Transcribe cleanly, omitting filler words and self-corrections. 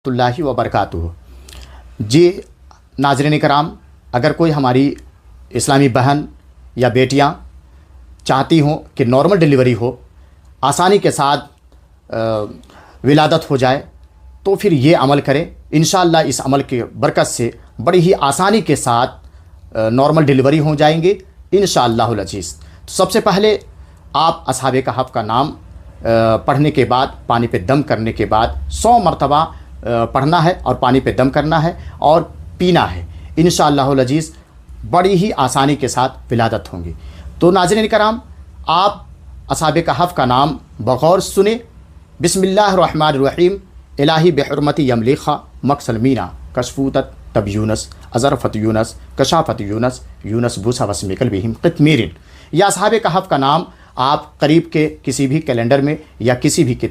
रहमतुल्लाहि व बरकातुहू। जी नाज़रीन कराम, अगर कोई हमारी इस्लामी बहन या बेटियां चाहती हों कि नॉर्मल डिलीवरी हो, आसानी के साथ विलादत हो जाए, तो फिर ये अमल करें। इंशाअल्लाह इस अमल की बरकत से बड़ी ही आसानी के साथ नॉर्मल डिलीवरी हो जाएंगे इंशाअल्लाहुल अज़ीज़। तो सबसे पहले आप अस्हाबे कहफ़ का नाम पढ़ने के बाद, पानी पे दम करने के बाद 100 मरतबा पढ़ना है और पानी पे दम करना है और पीना है। इंशाअल्लाहुल अज़ीज़ बड़ी ही आसानी के साथ विलादत होंगी। तो नाज़रीन कराम, आप अस्हाबे कहफ़ का नाम बग़ौर सुने। बिस्मिल्लाहिर्रहमानिर्रहीम। इलाही बिहुर्मति यमलिखा मकसलमीना कशफूतत तब यूनस अज़रफ़त यूनस कशाफ़त यूनस यूनस बूसा वस्मिकल बिहिम क़ित्मीरिन। या अस्हाबे कहफ़ का नाम आप करीब के किसी भी कैलेंडर में या किसी भी